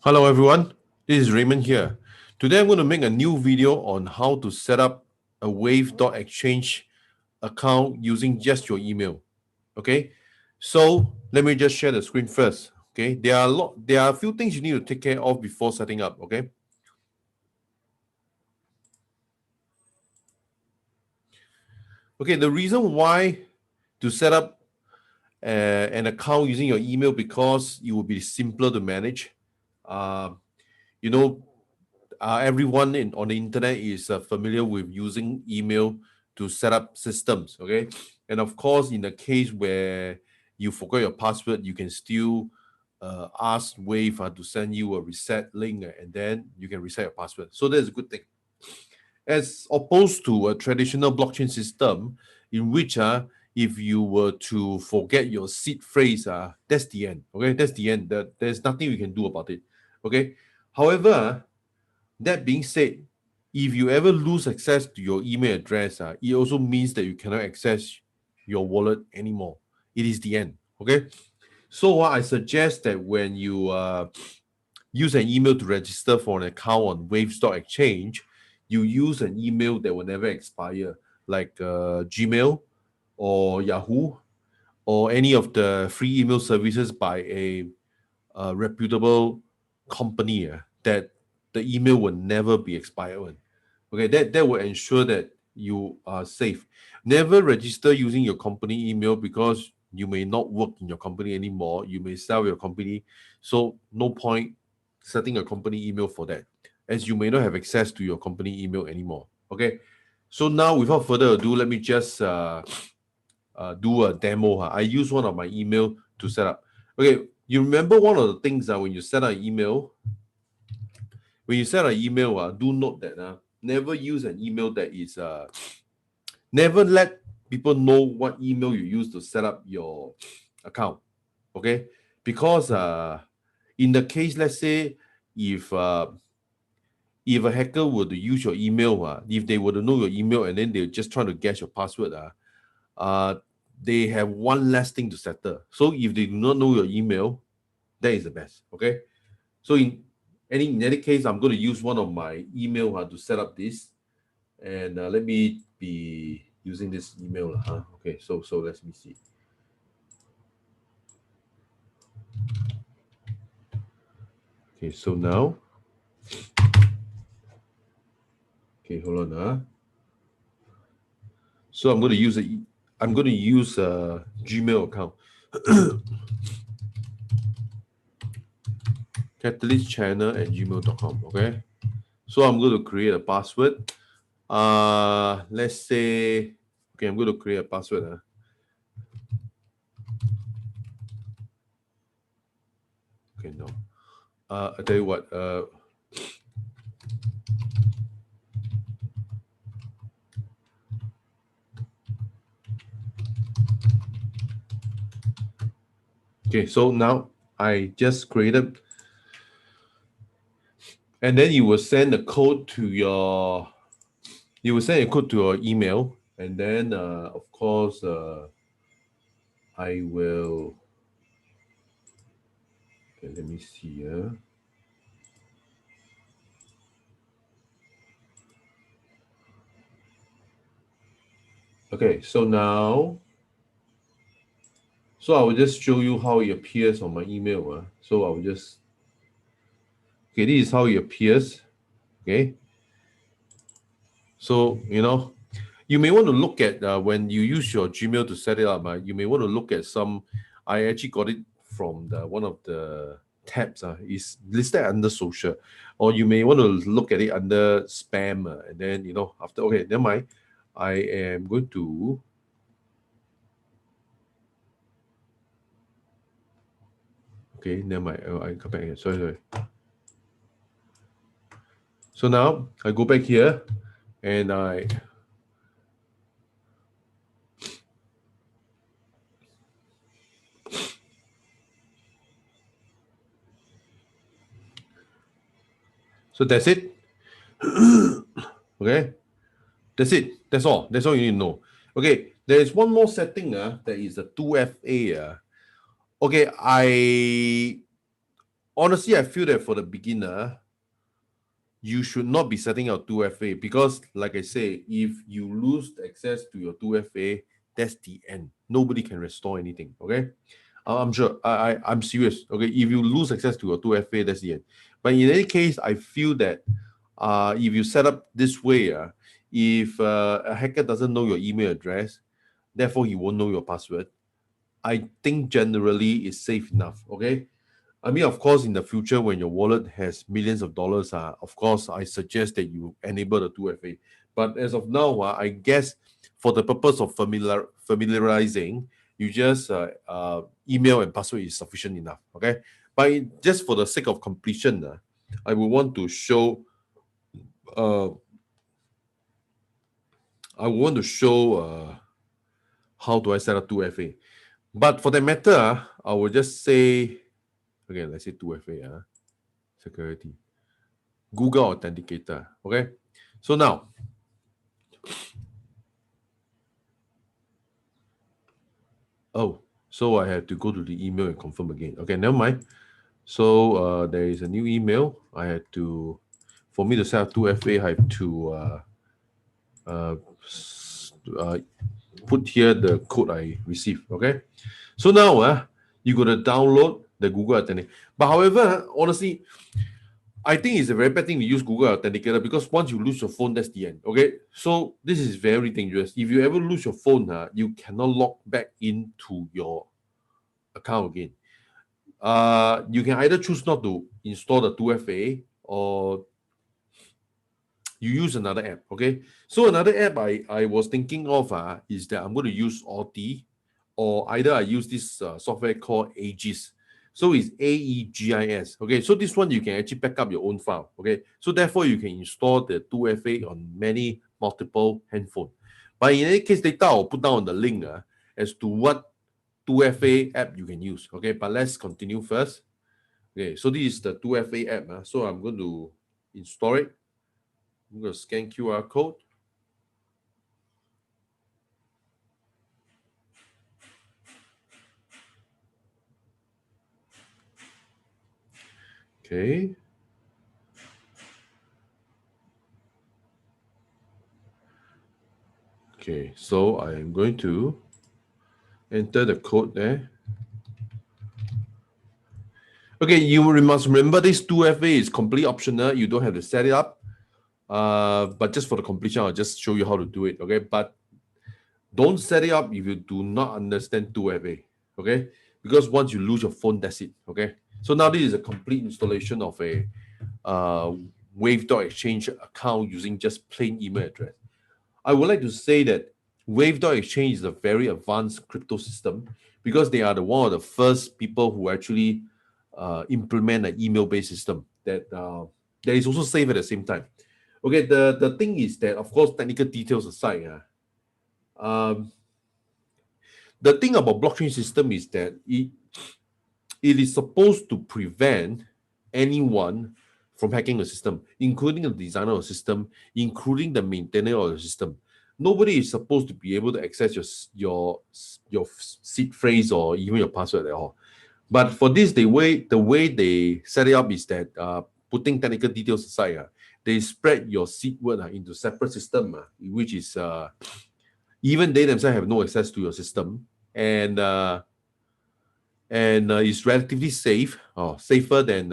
Hello everyone, this is Raymond here. Today I'm going to make a new video on how to set up a Wave.exchange account using just your email. Okay, so let me just share the screen first. Okay, there are a few things you need to take care of before setting up. Okay, the reason why to set up an account using your email because it will be simpler to manage. Uh, you know, everyone on the internet is familiar with using email to set up systems. Okay, and of course, in the case where you forgot your password, you can still ask Wave to send you a reset link, and then you can reset your password. So that's a good thing. As opposed to a traditional blockchain system, in which if you were to forget your seed phrase, that's the end. Okay, that's the end. There's nothing you can do about it. Okay. However, that being said, if you ever lose access to your email address, it also means that you cannot access your wallet anymore. It is the end. Okay. So I suggest that when you use an email to register for an account on Wave Stock Exchange, you use an email that will never expire, like Gmail or Yahoo or any of the free email services by a reputable company that the email will never be expired. Okay, that will ensure that you are safe. Never register using your company email because you may not work in your company anymore. You may sell your company, so no point setting a company email for that, as you may not have access to your company email anymore. Okay, so now without further ado, let me just do a demo. I use one of my email to set up. Okay, you remember one of the things when you set an email, do note that never use an email that is never let people know what email you use to set up your account. Okay, because in the case, let's say if uh, if a hacker were to use your email, if they were to know your email and then they're just trying to guess your password, uh, they have one less thing to settle. So if they do not know your email, that is the best. Okay. So in any case, I'm going to use one of my email to set up this, and let me be using this email. Okay. So let me see. Okay. So now, okay, hold on. So I'm going to use a Gmail account. catalystchannel@gmail.com. Okay. So I'm going to create a password. Let's say, okay, I'm going to create a password. Okay, no. I tell you what. Okay, so now I just created, and then you will send a code to your, email, and then of course I will. Okay, let me see. Okay, so now, so I will just show you how it appears on my email. So I will just, okay, this is how it appears. Okay, so you may want to look at when you use your Gmail to set it up. You may want to look at some. I actually got it from one of the tabs. Is listed under social, or you may want to look at it under spam. And then after, okay, never mind. I am going to. Okay, never mind. I come back here. Sorry. So now I go back here, and I. So that's it. Okay. That's it. That's all. That's all you need to know. Okay, there is one more setting. That is a 2FA. Okay, honestly, I feel that for the beginner, you should not be setting out 2FA because, like I say, if you lose access to your 2FA, that's the end. Nobody can restore anything. Okay, I'm sure. I'm serious. Okay, if you lose access to your 2FA, that's the end. But in any case, I feel that if you set up this way, if a hacker doesn't know your email address, therefore he won't know your password. I think generally it's safe enough. Okay, I mean, of course, in the future, when your wallet has millions of dollars, of course, I suggest that you enable the 2FA. But as of now, I guess for the purpose of familiarizing, you just email and password is sufficient enough. Okay, but just for the sake of completion, I would want to show. Uh, I want to show how do I set up 2FA. But for that matter, I will just say, okay, let's say 2FA, security. Google Authenticator. Okay. So now, oh, so I have to go to the email and confirm again. Okay, never mind. So there is a new email. I had to, for me to set up 2FA, I have to uh, uh, put here the code I received. Okay. So now you got to download the Google Authenticator. But however, honestly, I think it's a very bad thing to use Google Authenticator because once you lose your phone, that's the end. Okay, so this is very dangerous. If you ever lose your phone, you cannot log back into your account again. You can either choose not to install the 2FA or you use another app. Okay, so another app I was thinking of is that I'm going to use Authy, or either I use this software called Aegis. So it's Aegis. Okay, so this one you can actually back up your own file. Okay, so therefore you can install the 2FA on many multiple handphone. But in any case, later I'll put down the link as to what 2FA app you can use. Okay, but let's continue first. Okay, so this is the 2FA app. So I'm going to install it. I'm going to scan QR code. Okay. Okay, so I am going to enter the code there. Okay, you must remember this 2FA is completely optional. You don't have to set it up. But just for the completion, I'll just show you how to do it. Okay, but don't set it up if you do not understand 2FA. Okay, because once you lose your phone, that's it. Okay, so now this is a complete installation of a Wave.exchange account using just plain email address. I would like to say that Wave.exchange is a very advanced crypto system because they are one of the first people who actually implement an email-based system that is also safe at the same time. Okay, the thing is that, of course, technical details aside, um, the thing about blockchain system is that it is supposed to prevent anyone from hacking the system, including the designer of the system, including the maintainer of the system. Nobody is supposed to be able to access your seed phrase or even your password at all. But for this, the way they set it up is that putting technical details aside, they spread your seed word into separate system, which is even they themselves have no access to your system, and it's relatively safe, or safer than,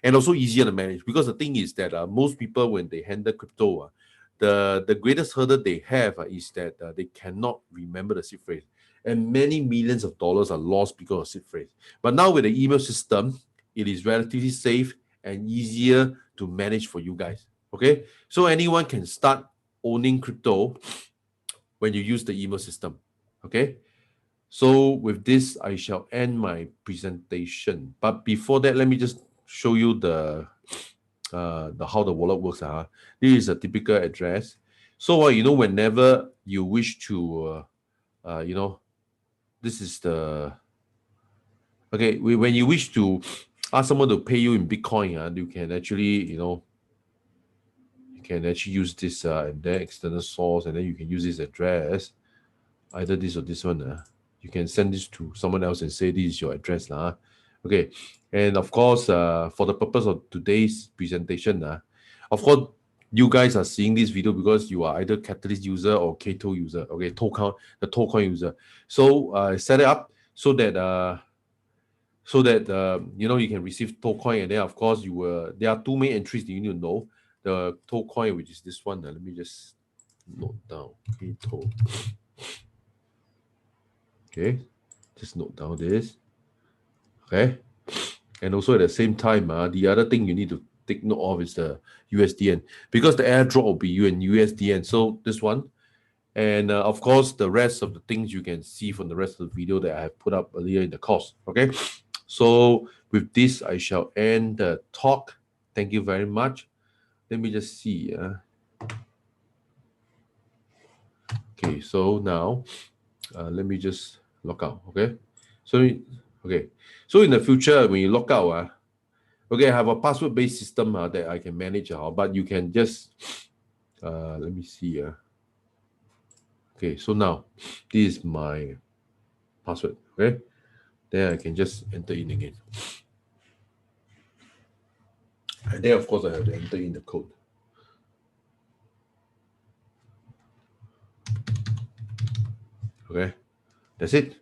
and also easier to manage. Because the thing is that most people, when they handle crypto, the greatest hurdle they have is that they cannot remember the seed phrase, and many millions of dollars are lost because of seed phrase. But now with the email system, it is relatively safe and easier to manage for you guys. Okay, so anyone can start owning crypto when you use the email system. Okay. So with this, I shall end my presentation. But before that, let me just show you the how the wallet works. This is a typical address. So whenever you wish to, this is the okay. When you wish to ask someone to pay you in Bitcoin, you can actually use this and then external source, and then you can use this address, either this or this one. You can send this to someone else and say this is your address. Okay, and of course, for the purpose of today's presentation, of course, you guys are seeing this video because you are either Catalyst user or Kato user. Okay, the Token user. So set it up so that you know, you can receive Token, and then of course you will. There are two main entries that you need to know. The Token, which is this one. Let me just note down Kato. Okay, just note down this. Okay, and also at the same time, the other thing you need to take note of is the USDN, because the airdrop will be in USDN. So this one, and of course the rest of the things you can see from the rest of the video that I have put up earlier in the course. Okay, so with this I shall end the talk. Thank you very much. Let me just see. Okay, so now let me just log out. Okay, so okay, so in the future when you log out, okay, I have a password-based system that I can manage, but you can just let me see. Okay, so now this is my password. Okay, then I can just enter in again, and then of course I have to enter in the code. Okay, that's it.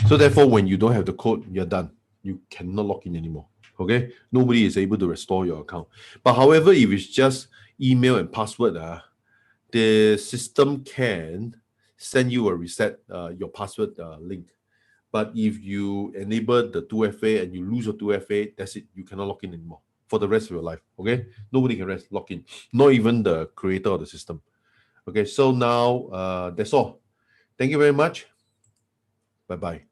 So therefore, when you don't have the code, you're done. You cannot log in anymore. Okay, nobody is able to restore your account. But however, if it's just email and password, the system can send you a reset your password link. But if you enable the 2FA and you lose your 2FA, that's it. You cannot log in anymore for the rest of your life. Okay, nobody can log in, not even the creator of the system. Okay, so now that's all. Thank you very much. Bye bye.